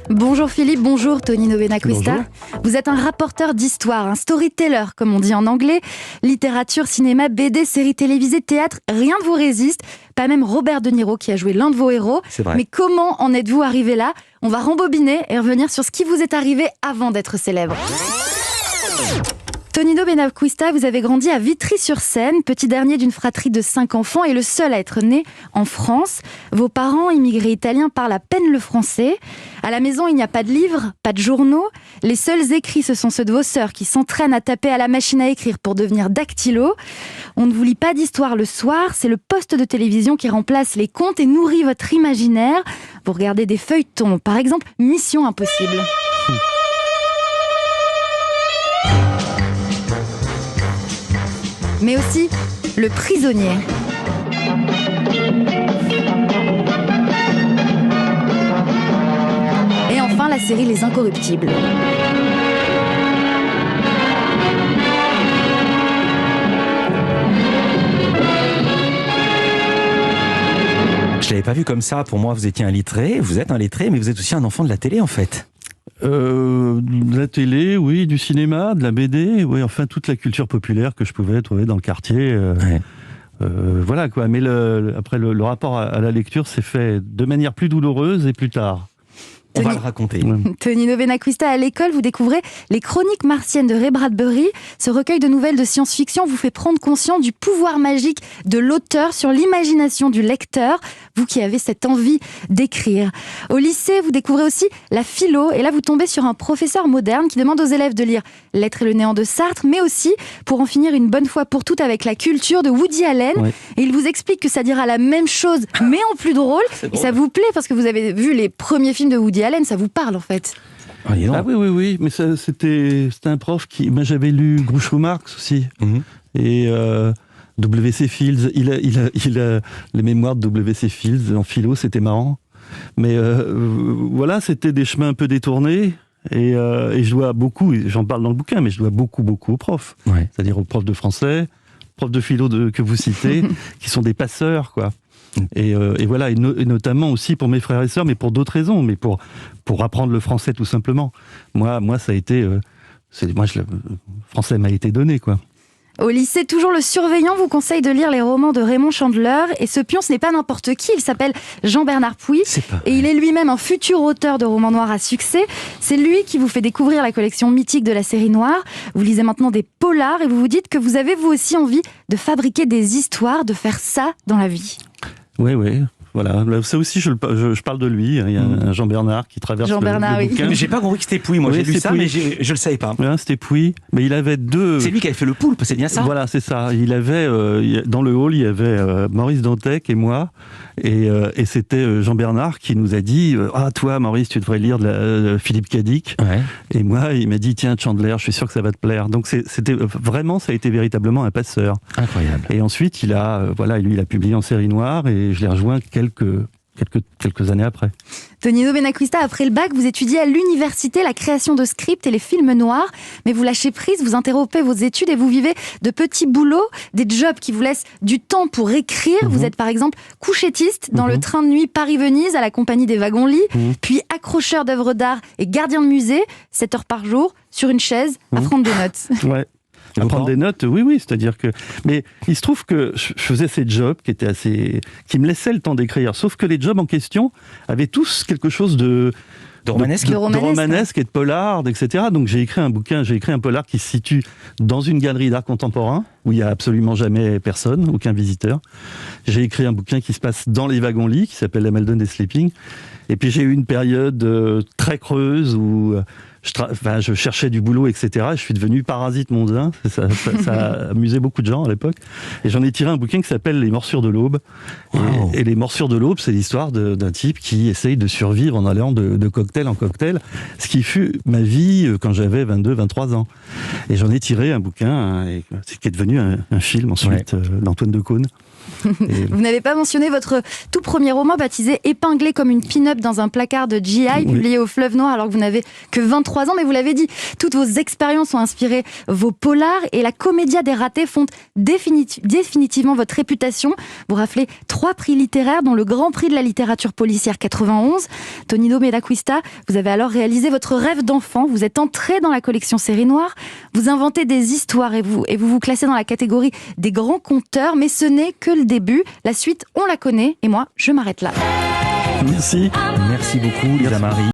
Bonjour Philippe, bonjour Tonino Benacquista. Bonjour. Vous êtes un rapporteur d'histoire, un storyteller comme on dit en anglais. Littérature, cinéma, BD, séries télévisées, théâtre, rien ne vous résiste. Pas même Robert De Niro qui a joué l'un de vos héros. C'est vrai. Mais comment en êtes-vous arrivé là ? On va rembobiner et revenir sur ce qui vous est arrivé avant d'être célèbre. Tonino Benacquista, vous avez grandi à Vitry-sur-Seine, petit dernier d'une fratrie de 5 enfants et le seul à être né en France. Vos parents, immigrés italiens, parlent à peine le français. À la maison, il n'y a pas de livres, pas de journaux. Les seuls écrits, ce sont ceux de vos sœurs qui s'entraînent à taper à la machine à écrire pour devenir dactylo. On ne vous lit pas d'histoire le soir, c'est le poste de télévision qui remplace les contes et nourrit votre imaginaire. Vous regardez des feuilletons, par exemple Mission Impossible. Mais aussi Le Prisonnier. Et enfin la série Les Incorruptibles. Je l'avais pas vu comme ça. Pour moi, vous étiez un lettré. Vous êtes un lettré, mais vous êtes aussi un enfant de la télé, en fait. De la télé, oui, du cinéma, de la BD, oui, enfin toute la culture populaire que je pouvais trouver dans le quartier. Ouais. Voilà quoi. Mais après le rapport à la lecture s'est fait de manière plus douloureuse et plus tard. On va le raconter. Ouais. Tonino Benacquista, à l'école, vous découvrez Les Chroniques martiennes de Ray Bradbury. Ce recueil de nouvelles de science-fiction vous fait prendre conscience du pouvoir magique de l'auteur sur l'imagination du lecteur, vous qui avez cette envie d'écrire. Au lycée, vous découvrez aussi la philo, et là vous tombez sur un professeur moderne qui demande aux élèves de lire L'être et le néant de Sartre, mais aussi, pour en finir une bonne fois pour toutes, avec la culture de Woody Allen. Ouais. Et il vous explique que ça dira la même chose, mais en plus drôle. Et ça vous plaît parce que vous avez vu les premiers films de Woody Allen, ça vous parle en fait. Ah, dis donc. Ah oui, mais c'était un prof qui... Moi j'avais lu Groucho Marx aussi. Mhm. Et W.C. Fields, il a les mémoires de W.C. Fields en philo, c'était marrant. Mais voilà, c'était des chemins un peu détournés. Et je dois beaucoup, j'en parle dans le bouquin, mais je dois beaucoup aux profs. Ouais. C'est-à-dire aux profs de français, profs de philo que vous citez, qui sont des passeurs, quoi. Et voilà, et notamment aussi pour mes frères et sœurs, mais pour d'autres raisons, mais pour apprendre le français tout simplement. Moi ça a été... le français m'a été donné, quoi. Au lycée, toujours le surveillant vous conseille de lire les romans de Raymond Chandler. Et ce pion, ce n'est pas n'importe qui, il s'appelle Jean-Bernard Pouy. C'est pas Et il est lui-même un futur auteur de romans noirs à succès. C'est lui qui vous fait découvrir la collection mythique de la série noire. Vous lisez maintenant des polars et vous vous dites que vous avez vous aussi envie de fabriquer des histoires, de faire ça dans la vie. Oui, voilà. Ça aussi, je parle de lui. Il y a un Jean-Bernard qui traverse Jean-Bernard, le oui. bouquin. Mais j'ai pas compris que c'était Pouy. Moi, Oui, j'ai lu c'est ça, Pouy. mais je le savais pas. Ouais, c'était Pouy. Mais il avait deux... C'est lui qui avait fait le poulpe, c'est bien ça? Voilà, c'est ça. Il avait dans le hall, il y avait Maurice Dantec et moi, et c'était Jean-Bernard qui nous a dit toi, Maurice, tu devrais lire de Philippe Cadic. Ouais. Et moi, il m'a dit tiens, Chandler, je suis sûr que ça va te plaire. Donc c'était vraiment, ça a été véritablement un passeur. Incroyable. Et ensuite, il a publié en série noire, et je l'ai rejoint quelques années après. Tonino Benacquista, après le bac, vous étudiez à l'université la création de scripts et les films noirs, mais vous lâchez prise, vous interrompez vos études et vous vivez de petits boulots, des jobs qui vous laissent du temps pour écrire. Vous êtes par exemple couchettiste dans le train de nuit Paris-Venise à la compagnie des wagons-lits, puis accrocheur d'œuvres d'art et gardien de musée, 7 heures par jour, sur une chaise, à prendre des notes. Ouais. Et À vos prendre parents des notes, oui, c'est-à-dire que... Mais il se trouve que je faisais ces jobs qui me laissaient le temps d'écrire, sauf que les jobs en question avaient tous quelque chose de romanesque. De romanesque, et de polar, etc. Donc j'ai écrit un polar qui se situe dans une galerie d'art contemporain, où il n'y a absolument jamais personne, aucun visiteur. J'ai écrit un bouquin qui se passe dans les wagons-lits, qui s'appelle La Meldon des Sleeping. Et puis j'ai eu une période très creuse où... je cherchais du boulot, etc. Je suis devenu parasite mondain. Ça a amusé beaucoup de gens à l'époque. Et j'en ai tiré un bouquin qui s'appelle Les Morsures de l'Aube. Wow. Et Les Morsures de l'Aube, c'est l'histoire d'un type qui essaye de survivre en allant de cocktail en cocktail. Ce qui fut ma vie quand j'avais 22, 23 ans. Et j'en ai tiré un bouquin qui est devenu un film ensuite d'Antoine Decaune. Vous n'avez pas mentionné votre tout premier roman baptisé Épinglé comme une pin-up dans un placard de GI, publié au Fleuve Noir alors que vous n'avez que 23 ans, mais vous l'avez dit, toutes vos expériences ont inspiré vos polars et la Commedia des ratés fonde définitivement votre réputation. Vous raflez 3 prix littéraires, dont le Grand Prix de la littérature policière 91. Tonino Medaquista, vous avez alors réalisé votre rêve d'enfant. Vous êtes entré dans la collection Série Noire. Vous inventez des histoires et vous classez dans la catégorie des grands conteurs. Mais ce n'est que le début. La suite, on la connaît. Et moi, je m'arrête là. Merci. Merci beaucoup, Lisa Marie.